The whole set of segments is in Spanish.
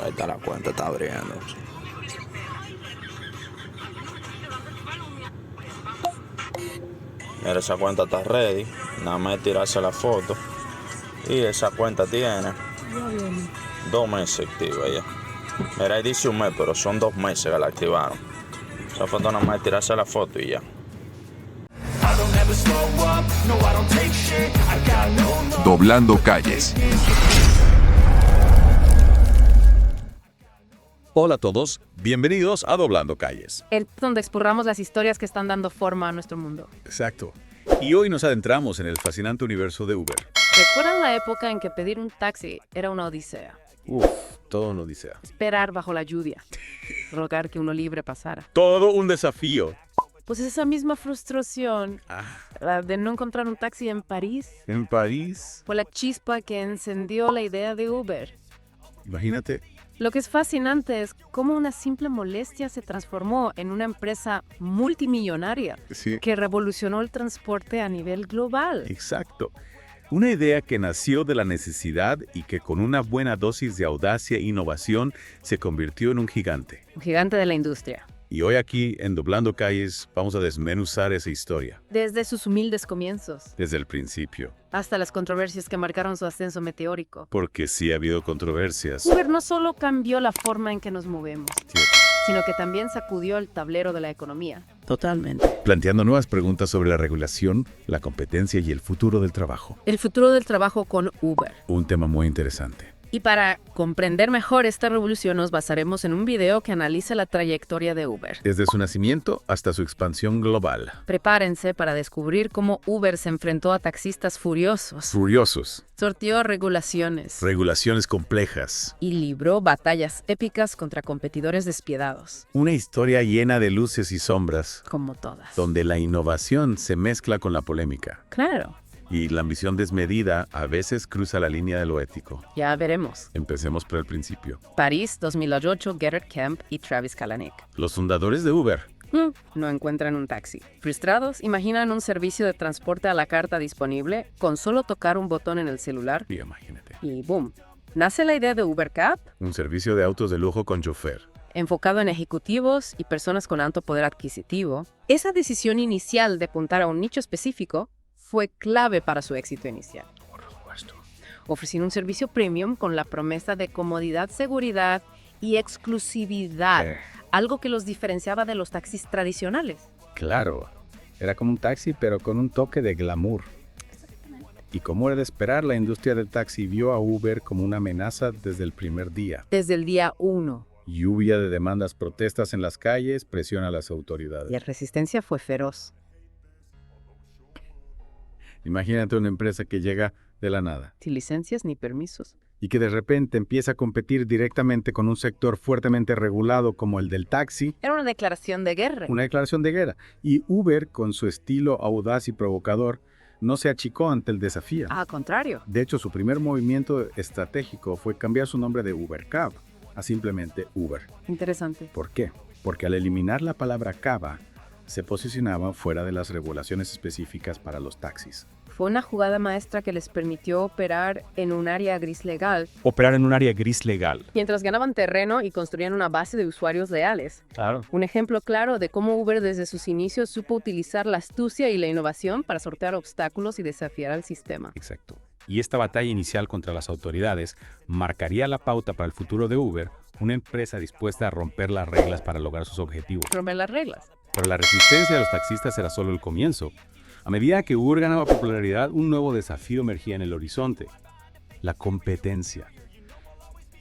Ahí está la cuenta, está abriendo. Mira, esa cuenta está ready. Nada más es tirarse la foto. Y esa cuenta tiene 2 meses activa ya. Mira, ahí dice un mes, pero son 2 meses que la activaron. Esa foto nada más es tirarse la foto y ya. Doblando calles. Hola a todos, bienvenidos a Doblando Calles. El donde expurramos las historias que están dando forma a nuestro mundo. Exacto. Y hoy nos adentramos en el fascinante universo de Uber. ¿Recuerdan la época en que pedir un taxi era una odisea? Todo una odisea. Esperar bajo la lluvia, rogar que uno libre pasara. Todo un desafío. Pues esa misma frustración, la de no encontrar un taxi en París, En París, fue la chispa que encendió la idea de Uber. imagínate, Lo que es fascinante es cómo una simple molestia se transformó en una empresa multimillonaria sí, que revolucionó el transporte a nivel global. exacto. Una idea que nació de la necesidad y que con una buena dosis de audacia e innovación se convirtió en un gigante. Un gigante de la industria. Y hoy aquí, en Doblando Calles, vamos a desmenuzar esa historia, Desde sus humildes comienzos desde el principio. hasta las controversias que marcaron su ascenso meteórico. Porque sí ha habido controversias. Uber no solo cambió la forma en que nos movemos, Cierto. sino que también sacudió el tablero de la economía. Totalmente. Planteando nuevas preguntas sobre la regulación, la competencia y el futuro del trabajo. El futuro del trabajo con Uber. Un tema muy interesante. Y para comprender mejor esta revolución nos basaremos en un video que analiza la trayectoria de Uber. Desde su nacimiento hasta su expansión global. Prepárense para descubrir cómo Uber se enfrentó a taxistas furiosos, Furiosos, sorteó regulaciones regulaciones complejas. y libró batallas épicas contra competidores despiadados, Una historia llena de luces y sombras, como todas. donde la innovación se mezcla con la polémica. Claro, Y la ambición desmedida a veces cruza la línea de lo ético. ya veremos. Empecemos por el principio. París, 2008, Gerrit Kemp y Travis Kalanick. Los fundadores de Uber. No encuentran un taxi. Frustrados, imaginan un servicio de transporte a la carta disponible con solo tocar un botón en el celular Y imagínate. y ¡boom! Nace la idea de Uber Cab, Un servicio de autos de lujo con chofer. enfocado en ejecutivos y personas con alto poder adquisitivo. Esa decisión inicial de apuntar a un nicho específico fue clave para su éxito inicial. Por supuesto. Ofrecían un servicio premium con la promesa de comodidad, seguridad y exclusividad, algo que los diferenciaba de los taxis tradicionales. Claro, era como un taxi, pero con un toque de glamour. Y como era de esperar, la industria del taxi vio a Uber como una amenaza desde el primer día. Desde el día 1, Lluvia de demandas, protestas en las calles, presión a las autoridades. la resistencia fue feroz. Imagínate una empresa que llega de la nada Sin licencias ni permisos. y que de repente empieza a competir directamente con un sector fuertemente regulado como el del taxi. Era una declaración de guerra. Una declaración de guerra. Y Uber, con su estilo audaz y provocador, no se achicó ante el desafío. Al contrario. De hecho, su primer movimiento estratégico fue cambiar su nombre de Uber Cab a simplemente Uber. Interesante. ¿Por qué? Porque al eliminar la palabra caba, se posicionaba fuera de las regulaciones específicas para los taxis. Fue una jugada maestra que les permitió operar en un área gris legal, Operar en un área gris legal. mientras ganaban terreno y construían una base de usuarios leales. Claro. Un ejemplo claro de cómo Uber desde sus inicios supo utilizar la astucia y la innovación para sortear obstáculos y desafiar al sistema. Exacto. Y esta batalla inicial contra las autoridades marcaría la pauta para el futuro de Uber, una empresa dispuesta a romper las reglas para lograr sus objetivos. Romper las reglas. Pero la resistencia de los taxistas era solo el comienzo. A medida que Uber ganaba popularidad, un nuevo desafío emergía en el horizonte: la competencia.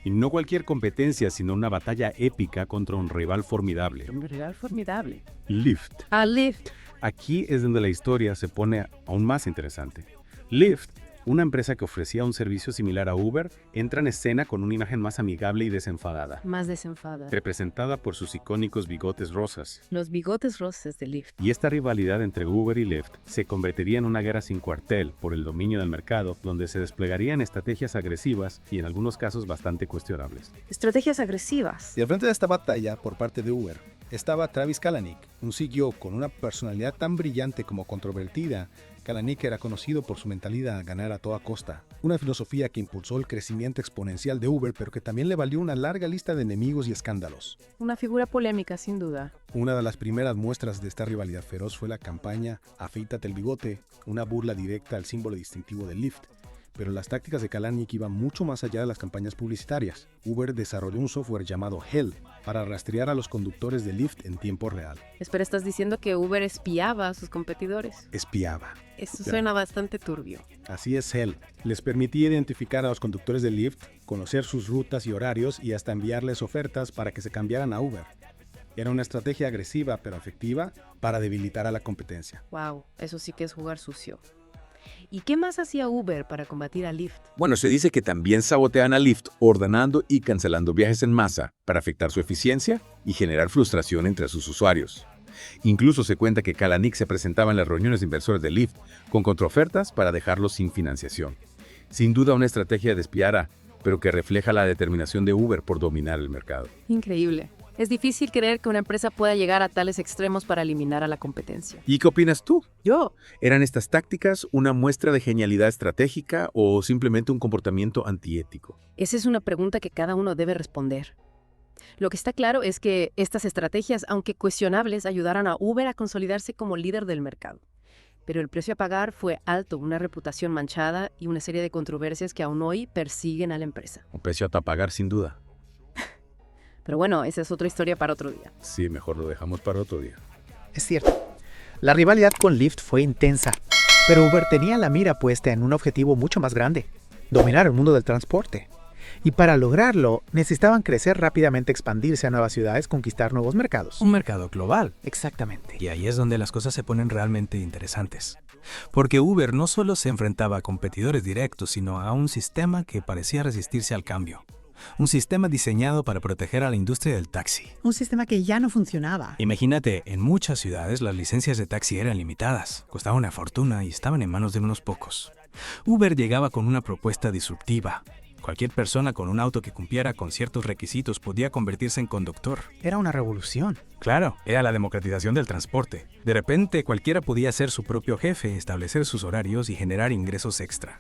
Y no cualquier competencia, sino una batalla épica contra un rival formidable: Un rival formidable. Lyft. A Lyft. Aquí es donde la historia se pone aún más interesante. Lyft, una empresa que ofrecía un servicio similar a Uber, entra en escena con una imagen más amigable y desenfadada, Más desenfadada. representada por sus icónicos bigotes rosas. Los bigotes rosas de Lyft. Y esta rivalidad entre Uber y Lyft se convertiría en una guerra sin cuartel por el dominio del mercado, donde se desplegarían estrategias agresivas y en algunos casos bastante cuestionables. Estrategias agresivas. Y al frente de esta batalla, por parte de Uber, estaba Travis Kalanick, un CEO con una personalidad tan brillante como controvertida. Kalanick era conocido por su mentalidad a ganar a toda costa. Una filosofía que impulsó el crecimiento exponencial de Uber, pero que también le valió una larga lista de enemigos y escándalos. Una figura polémica, sin duda. Una de las primeras muestras de esta rivalidad feroz fue la campaña Afeítate el bigote, una burla directa al símbolo distintivo del Lyft. Pero las tácticas de Kalanick iban mucho más allá de las campañas publicitarias. Uber desarrolló un software llamado Hell para rastrear a los conductores de Lyft en tiempo real. Espera, ¿estás diciendo que Uber espiaba a sus competidores? Espiaba. Eso suena bastante turbio. Así es Hell. Les permitía identificar a los conductores de Lyft, conocer sus rutas y horarios y hasta enviarles ofertas para que se cambiaran a Uber. Era una estrategia agresiva pero efectiva para debilitar a la competencia. Wow, eso sí que es jugar sucio. ¿Y qué más hacía Uber para combatir a Lyft? Bueno, se dice que también sabotean a Lyft ordenando y cancelando viajes en masa para afectar su eficiencia y generar frustración entre sus usuarios. Incluso se cuenta que Kalanick se presentaba en las reuniones de inversores de Lyft con contraofertas para dejarlos sin financiación. Sin duda una estrategia despiadada, pero que refleja la determinación de Uber por dominar el mercado. Increíble. Es difícil creer que una empresa pueda llegar a tales extremos para eliminar a la competencia. ¿Y qué opinas tú? Yo, ¿Eran estas tácticas una muestra de genialidad estratégica o simplemente un comportamiento antiético? esa es una pregunta que cada uno debe responder. Lo que está claro es que estas estrategias, aunque cuestionables, ayudaron a Uber a consolidarse como líder del mercado. Pero el precio a pagar fue alto, una reputación manchada y una serie de controversias que aún hoy persiguen a la empresa. Un precio a pagar sin duda. Pero bueno, esa es otra historia para otro día. Sí, mejor lo dejamos para otro día. Es cierto. La rivalidad con Lyft fue intensa, pero Uber tenía la mira puesta en un objetivo mucho más grande: dominar el mundo del transporte. Y para lograrlo, necesitaban crecer rápidamente, expandirse a nuevas ciudades, conquistar nuevos mercados. Un mercado global. Exactamente. Y ahí es donde las cosas se ponen realmente interesantes. Porque Uber no solo se enfrentaba a competidores directos, sino a un sistema que parecía resistirse al cambio. Un sistema diseñado para proteger a la industria del taxi. Un sistema que ya no funcionaba. Imagínate, en muchas ciudades las licencias de taxi eran limitadas, costaban una fortuna y estaban en manos de unos pocos. Uber llegaba con una propuesta disruptiva. Cualquier persona con un auto que cumpliera con ciertos requisitos podía convertirse en conductor. Era una revolución. Claro, era la democratización del transporte. De repente, cualquiera podía ser su propio jefe, establecer sus horarios y generar ingresos extra.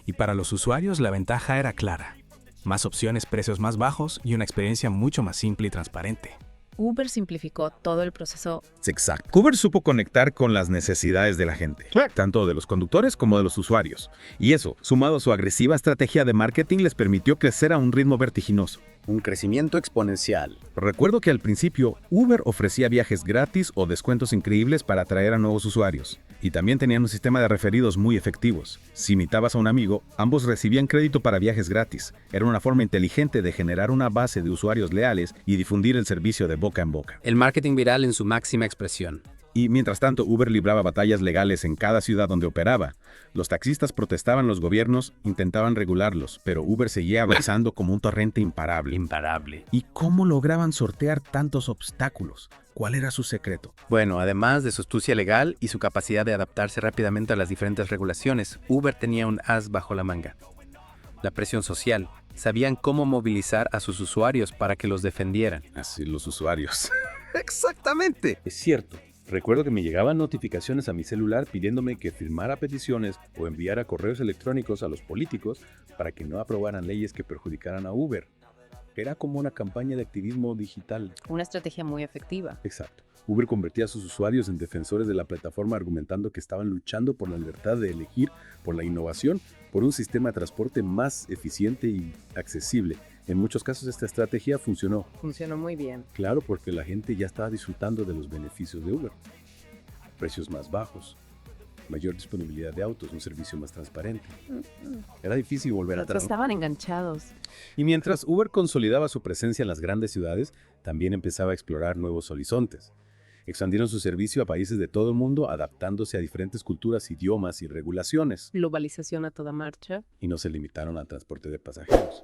Y para los usuarios la ventaja era clara. Más opciones, precios más bajos y una experiencia mucho más simple y transparente. Uber simplificó todo el proceso. Exacto. Uber supo conectar con las necesidades de la gente, tanto de los conductores como de los usuarios. Y eso, sumado a su agresiva estrategia de marketing, les permitió crecer a un ritmo vertiginoso. Un crecimiento exponencial. Recuerdo que al principio Uber ofrecía viajes gratis o descuentos increíbles para atraer a nuevos usuarios. Y también tenían un sistema de referidos muy efectivos. Si imitabas a un amigo, ambos recibían crédito para viajes gratis. Era una forma inteligente de generar una base de usuarios leales y difundir el servicio de boca en boca. El marketing viral en su máxima expresión. Y mientras tanto, Uber libraba batallas legales en cada ciudad donde operaba. Los taxistas protestaban, los gobiernos intentaban regularlos, pero Uber seguía avanzando como un torrente imparable. ¿Y cómo lograban sortear tantos obstáculos? ¿Cuál era su secreto? Bueno, además de su astucia legal y su capacidad de adaptarse rápidamente a las diferentes regulaciones, Uber tenía un as bajo la manga: la presión social. Sabían cómo movilizar a sus usuarios para que los defendieran. Así, los usuarios. ¡Exactamente! Es cierto. Recuerdo que me llegaban notificaciones a mi celular pidiéndome que firmara peticiones o enviara correos electrónicos a los políticos para que no aprobaran leyes que perjudicaran a Uber. Era como una campaña de activismo digital. Una estrategia muy efectiva. Exacto. Uber convertía a sus usuarios en defensores de la plataforma argumentando que estaban luchando por la libertad de elegir, por la innovación, por un sistema de transporte más eficiente y accesible. En muchos casos esta estrategia funcionó. Funcionó muy bien. Claro, porque la gente ya estaba disfrutando de los beneficios de Uber. Precios más bajos, mayor disponibilidad de autos, un servicio más transparente. Era difícil volver atrás, ¿no? Estaban enganchados. Y mientras Uber consolidaba su presencia en las grandes ciudades, también empezaba a explorar nuevos horizontes. Expandieron su servicio a países de todo el mundo, adaptándose a diferentes culturas, idiomas y regulaciones. Globalización a toda marcha. Y no se limitaron al transporte de pasajeros.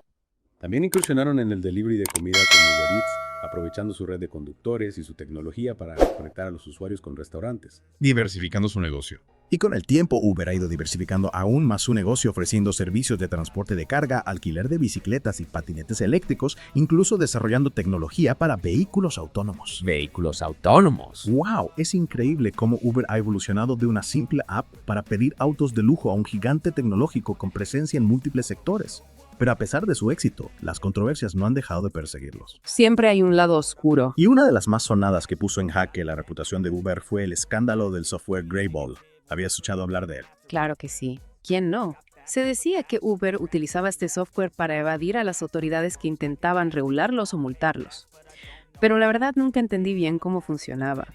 También incursionaron en el delivery de comida con Uber Eats, aprovechando su red de conductores y su tecnología para conectar a los usuarios con restaurantes. Diversificando su negocio. Y con el tiempo, Uber ha ido diversificando aún más su negocio, ofreciendo servicios de transporte de carga, alquiler de bicicletas y patinetes eléctricos, incluso desarrollando tecnología para vehículos autónomos. Vehículos autónomos. ¡Wow! Es increíble cómo Uber ha evolucionado de una simple app para pedir autos de lujo a un gigante tecnológico con presencia en múltiples sectores. Pero a pesar de su éxito, las controversias no han dejado de perseguirlos. Siempre hay un lado oscuro. Y una de las más sonadas que puso en jaque la reputación de Uber fue el escándalo del software Greyball. ¿Habías escuchado hablar de él? Claro que sí. ¿Quién no? Se decía que Uber utilizaba este software para evadir a las autoridades que intentaban regularlos o multarlos. Pero la verdad nunca entendí bien cómo funcionaba.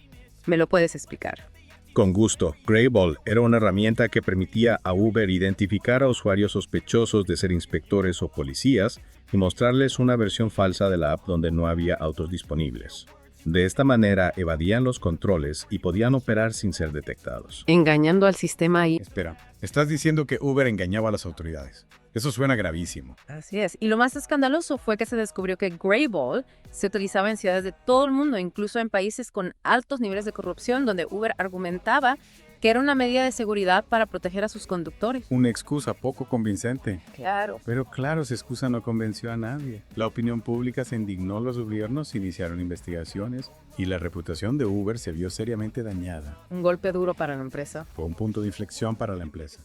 ¿Me lo puedes explicar? Con gusto. Greyball era una herramienta que permitía a Uber identificar a usuarios sospechosos de ser inspectores o policías y mostrarles una versión falsa de la app donde no había autos disponibles. De esta manera evadían los controles y podían operar sin ser detectados. Engañando al sistema y... Espera, estás diciendo que Uber engañaba a las autoridades. Eso suena gravísimo. Así es. Y lo más escandaloso fue que se descubrió que Greyball se utilizaba en ciudades de todo el mundo, incluso en países con altos niveles de corrupción, donde Uber argumentaba que era una medida de seguridad para proteger a sus conductores. Una excusa poco convincente. Claro. Pero claro, esa excusa no convenció a nadie. La opinión pública se indignó, los gobiernos iniciaron investigaciones y la reputación de Uber se vio seriamente dañada. Un golpe duro para la empresa. Fue un punto de inflexión para la empresa.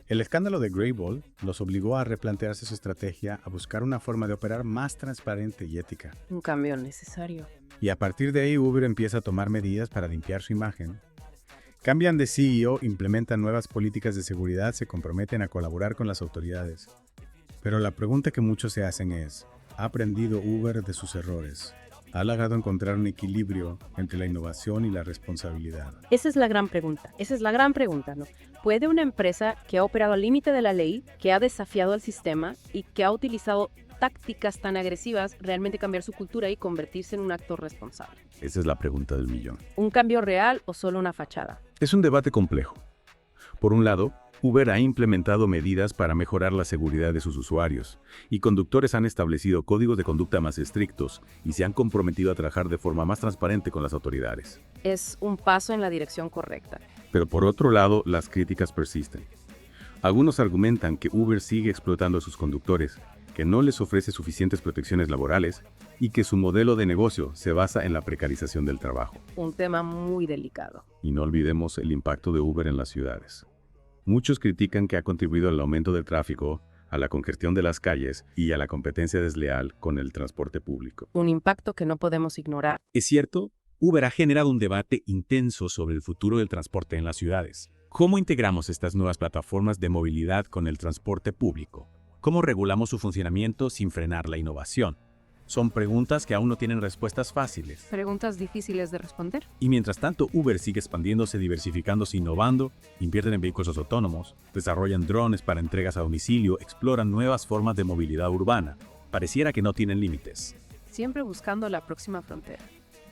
El escándalo de Greyball los obligó a replantearse su estrategia, a buscar una forma de operar más transparente y ética. Un cambio necesario. Y a partir de ahí Uber empieza a tomar medidas para limpiar su imagen. Cambian de CEO, implementan nuevas políticas de seguridad, se comprometen a colaborar con las autoridades. Pero la pregunta que muchos se hacen es, ¿ha aprendido Uber de sus errores? ¿Ha logrado encontrar un equilibrio entre la innovación y la responsabilidad? Esa es la gran pregunta, ¿no? ¿Puede una empresa que ha operado al límite de la ley, que ha desafiado al sistema y que ha utilizado tácticas tan agresivas realmente cambiar su cultura y convertirse en un actor responsable? Esa es la pregunta del millón. ¿Un cambio real o solo una fachada? Es un debate complejo. Por un lado, Uber ha implementado medidas para mejorar la seguridad de sus usuarios, y conductores han establecido códigos de conducta más estrictos y se han comprometido a trabajar de forma más transparente con las autoridades. Es un paso en la dirección correcta. Pero por otro lado, las críticas persisten. Algunos argumentan que Uber sigue explotando a sus conductores, que no les ofrece suficientes protecciones laborales y que su modelo de negocio se basa en la precarización del trabajo. Un tema muy delicado. Y no olvidemos el impacto de Uber en las ciudades. Muchos critican que ha contribuido al aumento del tráfico, a la congestión de las calles y a la competencia desleal con el transporte público. Un impacto que no podemos ignorar. Es cierto, Uber ha generado un debate intenso sobre el futuro del transporte en las ciudades. ¿Cómo integramos estas nuevas plataformas de movilidad con el transporte público? ¿Cómo regulamos su funcionamiento sin frenar la innovación? Son preguntas que aún no tienen respuestas fáciles. Preguntas difíciles de responder. Y mientras tanto, Uber sigue expandiéndose, diversificándose, innovando, invierten en vehículos autónomos, desarrollan drones para entregas a domicilio, exploran nuevas formas de movilidad urbana. Pareciera que no tienen límites. Siempre buscando la próxima frontera.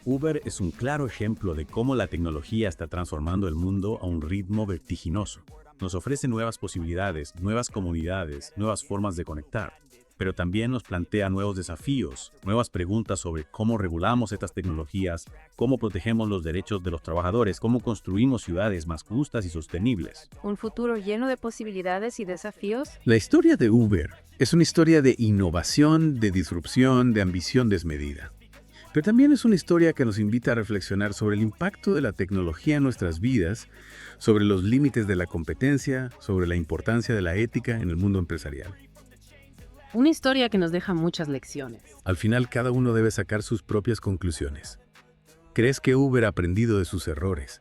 Uber es un claro ejemplo de cómo la tecnología está transformando el mundo a un ritmo vertiginoso. Nos ofrece nuevas posibilidades, nuevas comunidades, nuevas formas de conectar. Pero también nos plantea nuevos desafíos, nuevas preguntas sobre cómo regulamos estas tecnologías, cómo protegemos los derechos de los trabajadores, cómo construimos ciudades más justas y sostenibles. Un futuro lleno de posibilidades y desafíos. La historia de Uber es una historia de innovación, de disrupción, de ambición desmedida. Pero también es una historia que nos invita a reflexionar sobre el impacto de la tecnología en nuestras vidas, sobre los límites de la competencia, sobre la importancia de la ética en el mundo empresarial. Una historia que nos deja muchas lecciones. Al final, cada uno debe sacar sus propias conclusiones. ¿Crees que Uber ha aprendido de sus errores?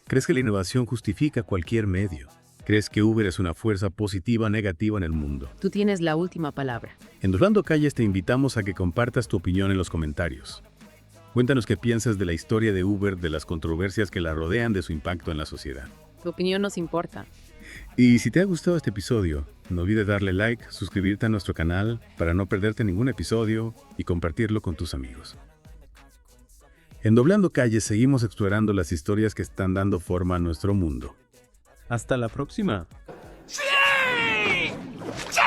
¿Crees que la innovación justifica cualquier medio? ¿Crees que Uber es una fuerza positiva o negativa en el mundo? Tú tienes la última palabra. En Doblando Calles te invitamos a que compartas tu opinión en los comentarios. Cuéntanos qué piensas de la historia de Uber, de las controversias que la rodean, de su impacto en la sociedad. Tu opinión nos importa. Y si te ha gustado este episodio, no olvides darle like, suscribirte a nuestro canal para no perderte ningún episodio y compartirlo con tus amigos. En Doblando Calles seguimos explorando las historias que están dando forma a nuestro mundo. Hasta la próxima. ¡Sí! ¡Sí!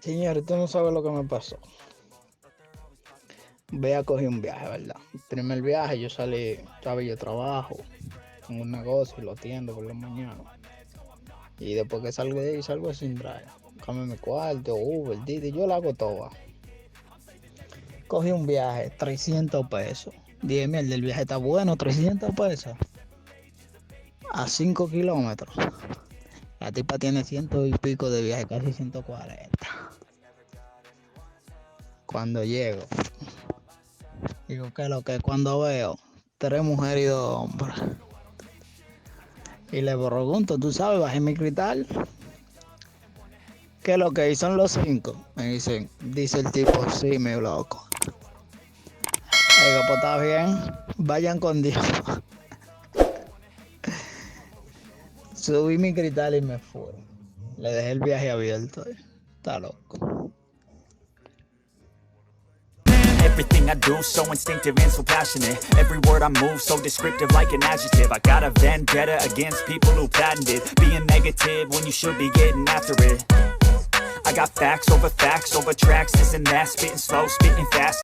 Señor, tú no sabes lo que me pasó. Voy a coger un viaje, ¿verdad? El primer viaje yo salí, ¿sabes? Yo trabajo en un negocio y lo atiendo por la mañana. Y después que salgo de ahí, salgo sin drive. Cambio mi cuarto, Uber, Didi, yo lo hago todo. Cogí un viaje, 300 pesos. Dije, mierda, el viaje está bueno, 300 pesos. A 5 kilómetros. La tipa tiene 100 y pico de viaje, casi 140. Cuando llego, digo, ¿qué es lo que? Cuando veo 3 mujeres y 2 hombres. Y le pregunto, ¿tú sabes? Bajé mi cristal. ¿Qué es lo que? ¿Y son los 5? Me dicen, dice el tipo, sí, mi loco. Digo, pues está bien, vayan con Dios. Subí mi cristal y me fui. Le dejé el viaje abierto. Está loco. Everything I do so instinctive and so passionate. Every word I move so descriptive like an adjective. I got a vendetta against people who patented being negative when you should be getting after it. I got facts over tracks, this and that, spitting slow, spitting fast.